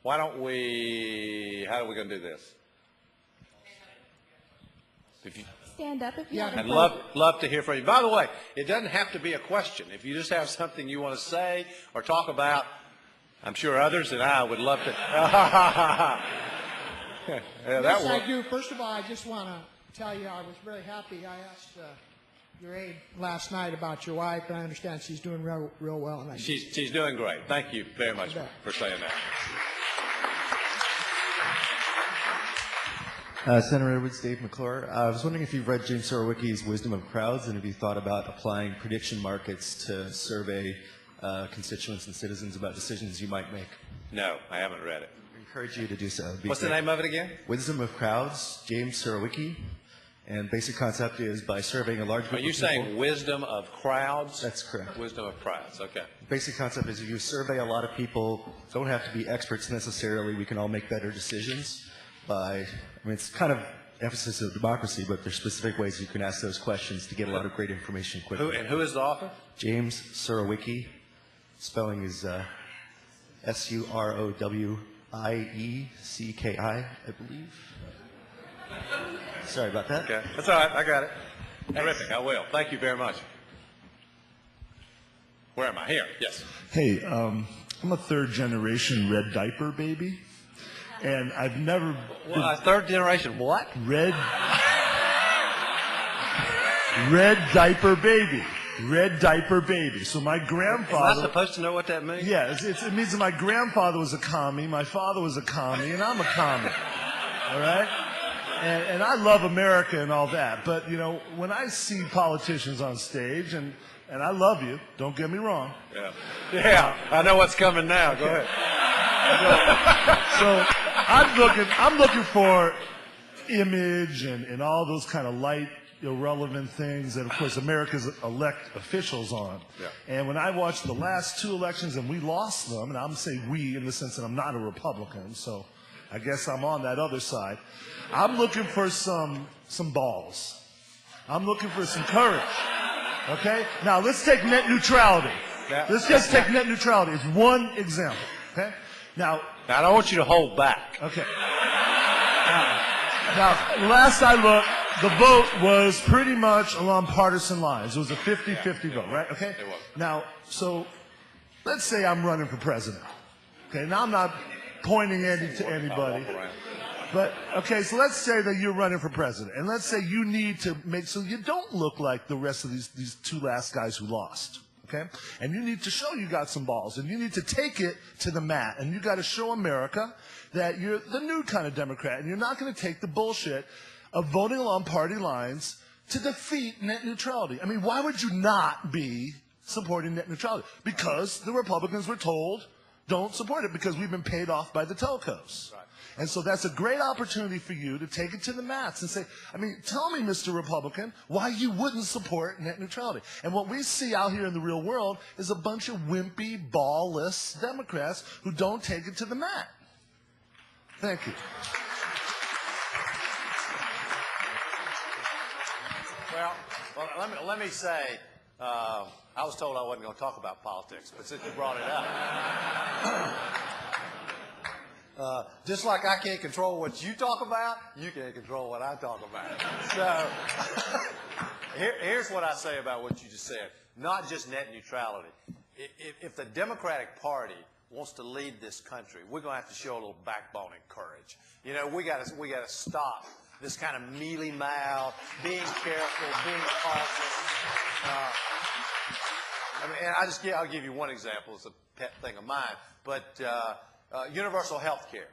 Why don't we, how are we going to do this? If you, Stand up if you want I'd to. love to hear from you. By the way, it doesn't have to be a question. If you just have something you want to say or talk about, I'm sure others and I would love to. Yes, I do. First of all, I just want to tell you I was very happy. I asked your aide last night about your wife, and I understand she's doing real well. And She's doing great. Thank you very much for saying that. Senator Edwards, Dave McClure. I was wondering if you've read James Surowiecki's Wisdom of Crowds, and if you thought about applying prediction markets to survey constituents and citizens about decisions you might make. No, I haven't read it. I encourage you to do so. What's the name of it again? Wisdom of Crowds, James Surowiecki. And basic concept is by surveying a large group of people. Are you saying wisdom of crowds? That's correct. Wisdom of crowds, okay. Basic concept is if you survey a lot of people, don't have to be experts necessarily, we can all make better decisions by, it's kind of emphasis of democracy, but there's specific ways you can ask those questions to get a lot of great information quickly. Who is the author? James Surowiecki. Spelling is S-U-R-O-W-I-E-C-K-I, I believe. Sorry about that. Okay, that's all right. I got it. Terrific. I will. Thank you very much. Where am I? Here. Yes. Hey, I'm a third-generation red diaper baby, and I've never Well, third generation what? red diaper baby. Red diaper baby. So my grandfather. Am I supposed to know what that means? Yeah, it means that my grandfather was a commie, my father was a commie, and I'm a commie. All right? And I love America and all that, but, you know, when I see politicians on stage, and I love you, don't get me wrong. Yeah, I know what's coming now. Go ahead. So I'm looking for image and all those kind of light, irrelevant things that, of course, America's elect officials on. Yeah. And when I watched the last two elections and we lost them, and I'm saying we in the sense that I'm not a Republican, so I guess I'm on that other side. I'm looking for some balls. I'm looking for some courage. Okay? Now, let's take net neutrality. Let's just take net neutrality as one example. Okay? Now, I don't want you to hold back. okay. Now, last I looked, the vote was pretty much along partisan lines. It was a 50-50 vote, right? Okay? It was. Now, so let's say I'm running for president. Okay? Now, I'm not pointing to anybody. But, okay, so let's say that you're running for president, and let's say you need to make so you don't look like the rest of these two last guys who lost, okay? And you need to show you got some balls, and you need to take it to the mat, and you got to show America that you're the new kind of Democrat, and you're not going to take the bullshit of voting along party lines to defeat net neutrality. I mean, why would you not be supporting net neutrality? Because the Republicans were told, don't support it, because we've been paid off by the telcos. Right. And so that's a great opportunity for you to take it to the mats and say, I mean, tell me, Mr. Republican, why you wouldn't support net neutrality. And what we see out here in the real world is a bunch of wimpy, ball-less Democrats who don't take it to the mat. Thank you. Well, let me say, I was told I wasn't going to talk about politics, but since you brought it up, just like I can't control what you talk about, you can't control what I talk about. So here's what I say about what you just said. Not just net neutrality. If the Democratic Party wants to lead this country, we're going to have to show a little backbone and courage. You know, we got to stop this kind of mealy-mouthed, being careful, being cautious. I'll give you one example. It's a pet thing of mine. But universal health care.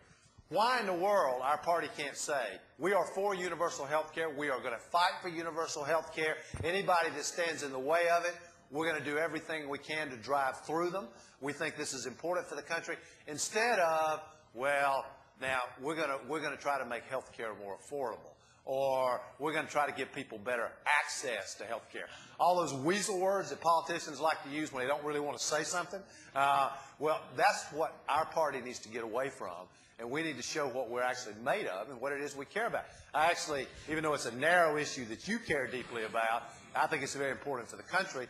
Why in the world our party can't say, we are for universal health care, we are going to fight for universal health care. Anybody that stands in the way of it, we're going to do everything we can to drive through them. We think this is important for the country. Instead of, well, now we're going to try to make health care more affordable. Or we're going to try to give people better access to health care. All those weasel words that politicians like to use when they don't really want to say something, well, that's what our party needs to get away from. And we need to show what we're actually made of and what it is we care about. I actually, even though it's a narrow issue that you care deeply about, I think it's very important for the country.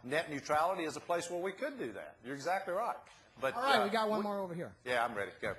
Net neutrality is a place where we could do that. You're exactly right. But, All right, we got one more over here. Yeah, I'm ready. Go.